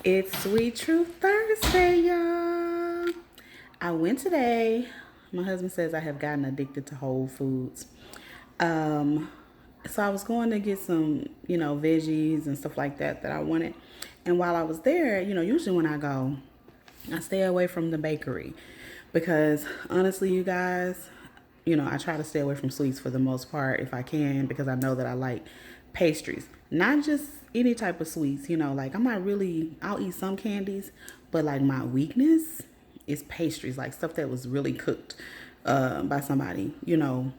It's Sweet Truth Thursday, y'all. I went today. My husband says I have gotten addicted to Whole Foods. Um, so I was going to get some, veggies and stuff like that I wanted. And while I was there, usually when I go, I stay away from the bakery because honestly, you guys, I try to stay away from sweets for the most part if I can because I know that I like pastries. Not just any type of sweets, like I'll eat some candies, but like my weakness is pastries, like stuff that was really cooked by somebody, and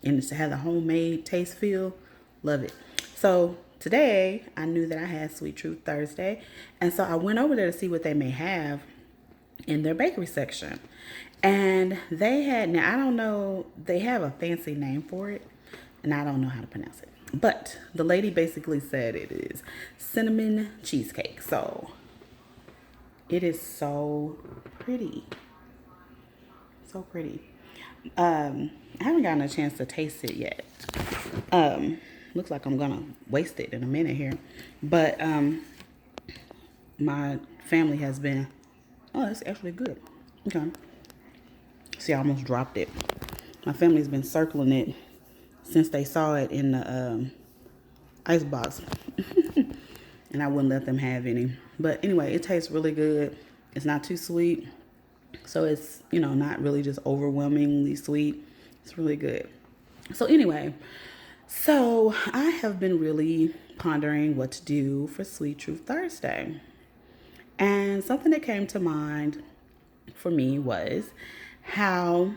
to have the homemade taste feel, love it. So today I knew that I had Sweet Truth Thursday, and so I went over there to see what they may have in their bakery section. And they had, now I don't know, they have a fancy name for it, and I don't know how to pronounce it. But the lady basically said it is cinnamon cheesecake. So it is so pretty. So pretty. I haven't gotten a chance to taste it yet. Looks like I'm gonna waste it in a minute here. But my family has been, oh, it's actually good. Okay. See, I almost dropped it. My family's been circling it since they saw it in the ice box. And I wouldn't let them have any. But anyway, it tastes really good. It's not too sweet. So it's, not really just overwhelmingly sweet. It's really good. So anyway, so I have been really pondering what to do for Sweet Truth Thursday. And something that came to mind for me was how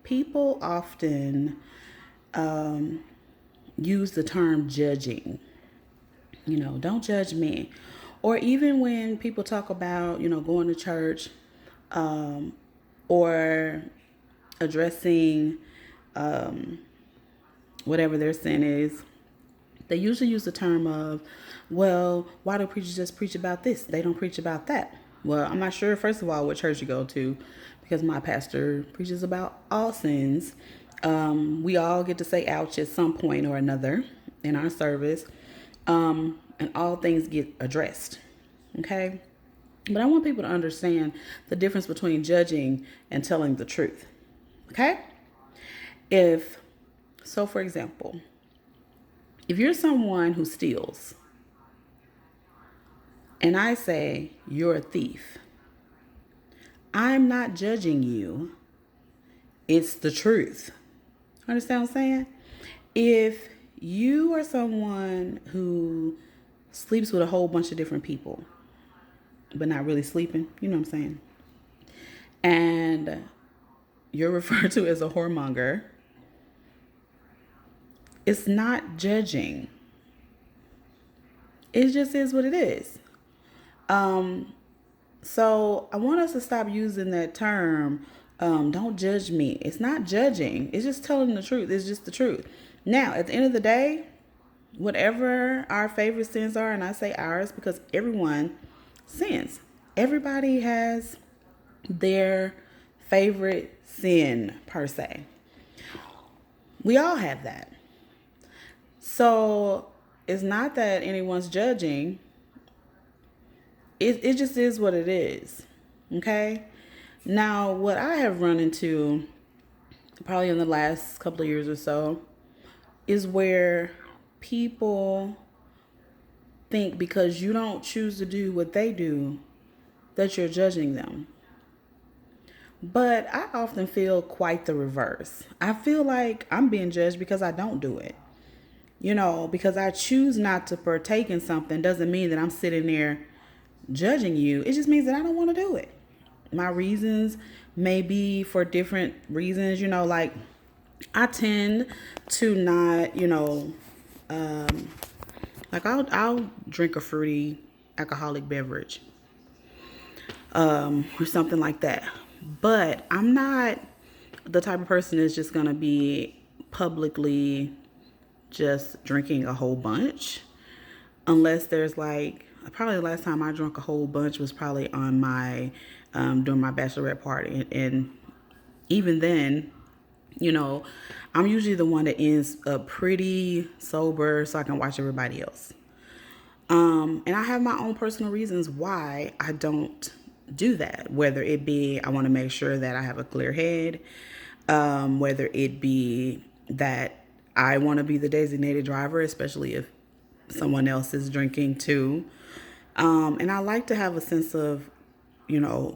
people often use the term judging. Don't judge me. Or even when people talk about, going to church or addressing whatever their sin is, they usually use the term of, well, why do preachers just preach about this? They don't preach about that. Well, I'm not sure, first of all, what church you go to, because my pastor preaches about all sins. We all get to say ouch at some point or another in our service, and all things get addressed. Okay? But I want people to understand the difference between judging and telling the truth. Okay? For example, if you're someone who steals, and I say you're a thief, I'm not judging you. It's the truth. Understand what I'm saying? If you are someone who sleeps with a whole bunch of different people, but not really sleeping, you know what I'm saying? And you're referred to as a whoremonger, it's not judging. It just is what it is. So I want us to stop using that term, don't judge me. It's not judging. It's just telling the truth. It's just the truth. Now, at the end of the day, whatever our favorite sins are, and I say ours because everyone sins. Everybody has their favorite sin per se. We all have that. So it's not that anyone's judging. It just is what it is. Okay? Now, what I have run into probably in the last couple of years or so is where people think because you don't choose to do what they do that you're judging them. But I often feel quite the reverse. I feel like I'm being judged because I don't do it. Because I choose not to partake in something doesn't mean that I'm sitting there judging you. It just means that I don't want to do it. My reasons may be for different reasons, like I tend to not, like I'll drink a fruity alcoholic beverage, or something like that. But I'm not the type of person that's just gonna be publicly just drinking a whole bunch, unless there's like, probably the last time I drank a whole bunch was probably on my during my bachelorette party, and even then, I'm usually the one that ends up pretty sober so I can watch everybody else. And I have my own personal reasons why I don't do that, whether it be I want to make sure that I have a clear head, whether it be that I want to be the designated driver, especially if someone else is drinking too. And I like to have a sense of,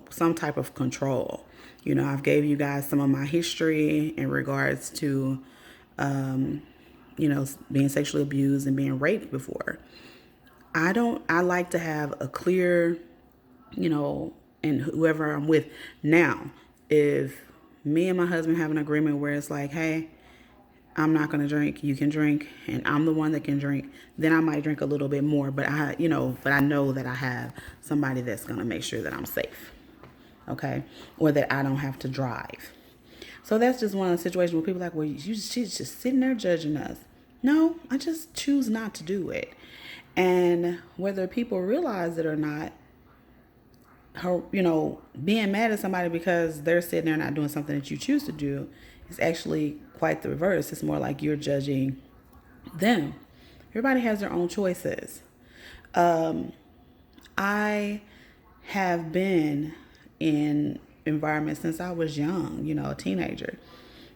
some type of control. I've gave you guys some of my history in regards to, being sexually abused and being raped before. I like to have a clear, and whoever I'm with now, if me and my husband have an agreement where it's like, hey, I'm not going to drink, you can drink, and I'm the one that can drink, then I might drink a little bit more, but I know that I have somebody that's going to make sure that I'm safe. Okay. Or that I don't have to drive. So that's just one of the situations where people are like, well, she's just sitting there judging us. No, I just choose not to do it. And whether people realize it or not, being mad at somebody because they're sitting there not doing something that you choose to do is actually quite the reverse. It's more like you're judging them. Everybody has their own choices. I have been in environments since I was young, a teenager,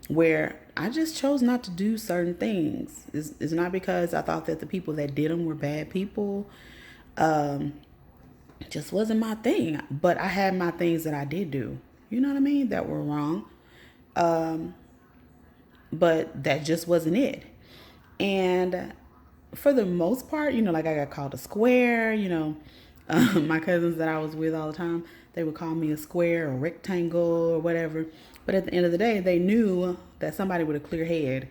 where I just chose not to do certain things. It's not because I thought that the people that did them were bad people. Just wasn't my thing. But I had my things that I did do, you know what I mean, that were wrong. But that just wasn't it. And for the most part, like I got called a square, my cousins that I was with all the time, they would call me a square or rectangle or whatever. But at the end of the day, they knew that somebody with a clear head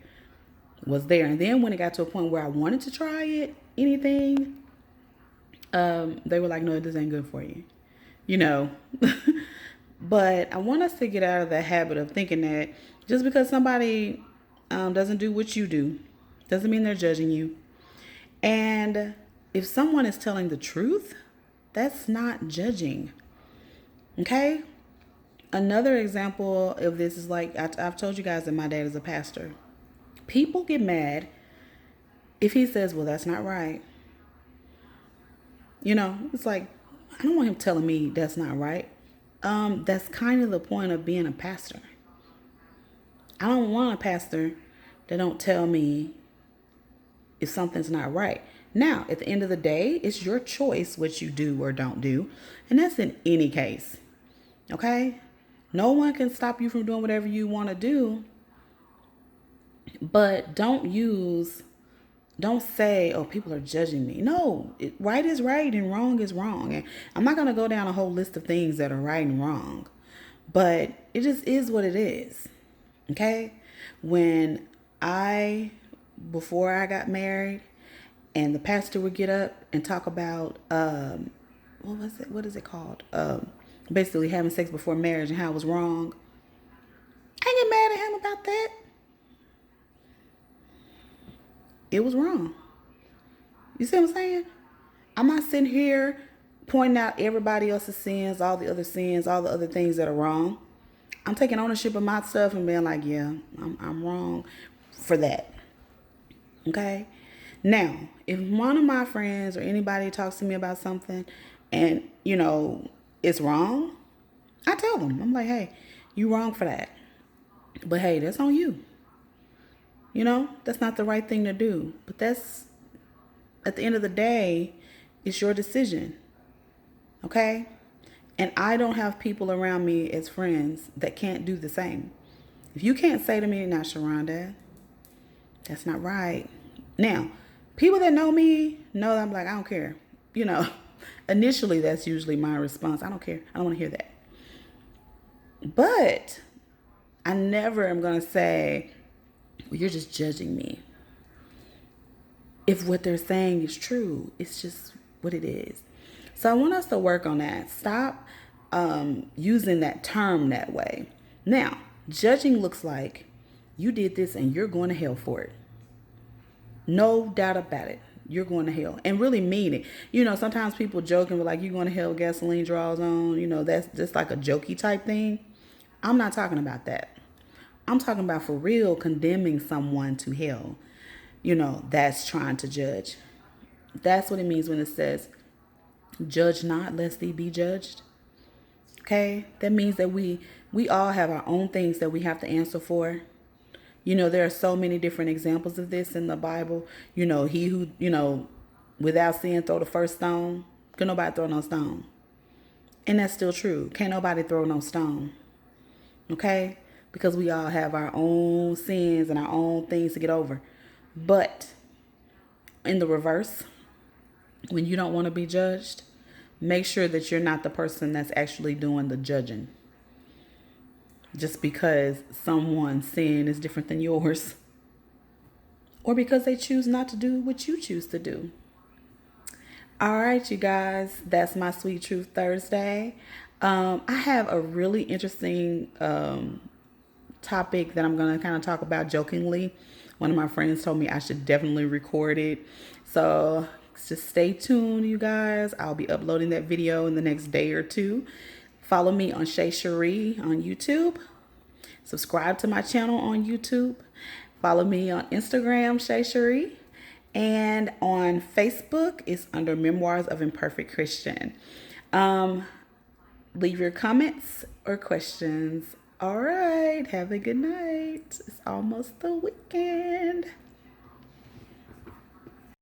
was there. And then when it got to a point where I wanted to try anything, they were like, no, this ain't good for you, But I want us to get out of the habit of thinking that just because somebody doesn't do what you do, doesn't mean they're judging you. And if someone is telling the truth, that's not judging. Okay? Another example of this is like, I've told you guys that my dad is a pastor. People get mad if he says, well, that's not right. It's like, I don't want him telling me that's not right. That's kind of the point of being a pastor. I don't want a pastor that don't tell me if something's not right. Now, at the end of the day, it's your choice what you do or don't do. And that's in any case. Okay? No one can stop you from doing whatever you want to do. But don't say, oh, people are judging me. No, right is right and wrong is wrong. And I'm not going to go down a whole list of things that are right and wrong. But it just is what it is. Okay? Before I got married, and the pastor would get up and talk about, what is it called? Basically having sex before marriage and how it was wrong. I ain't get mad at him about that. It was wrong. You see what I'm saying? I'm not sitting here pointing out everybody else's sins, all the other things that are wrong. I'm taking ownership of my stuff and being like, yeah, I'm wrong for that. Okay? Now, if one of my friends or anybody talks to me about something and, it's wrong, I tell them. I'm like, hey, you wrong for that. But hey, that's on you. That's not the right thing to do. But that's, at the end of the day, it's your decision. Okay? And I don't have people around me as friends that can't do the same. If you can't say to me, now, Sharonda, that's not right. Now, people that know me know that I'm like, I don't care. Initially, that's usually my response. I don't care. I don't want to hear that. But I never am going to say, well, you're just judging me. If what they're saying is true, it's just what it is. So I want us to work on that. Stop using that term that way. Now, judging looks like you did this and you're going to hell for it. No doubt about it. You're going to hell. And really mean it. Sometimes people joke and be like, you're going to hell, gasoline draws on. That's just like a jokey type thing. I'm not talking about that. I'm talking about for real condemning someone to hell. That's trying to judge. That's what it means when it says, judge not lest thee be judged. Okay? That means that we all have our own things that we have to answer for. You know, there are so many different examples of this in the Bible. You know, he who, without sin throw the first stone. Can nobody throw no stone? And that's still true. Can't nobody throw no stone. Okay? Because we all have our own sins and our own things to get over. But in the reverse, when you don't want to be judged, make sure that you're not the person that's actually doing the judging. Just because someone's sin is different than yours, or because they choose not to do what you choose to do. All right, you guys, that's my Sweet Truth Thursday. I have a really interesting topic that I'm going to kind of talk about jokingly. One of my friends told me I should definitely record it. So just stay tuned, you guys. I'll be uploading that video in the next day or two. Follow me on Shay Cherie on YouTube. Subscribe to my channel on YouTube. Follow me on Instagram, Shay Cherie. And on Facebook, it's under Memoirs of Imperfect Christian. Leave your comments or questions. All right. Have a good night. It's almost the weekend.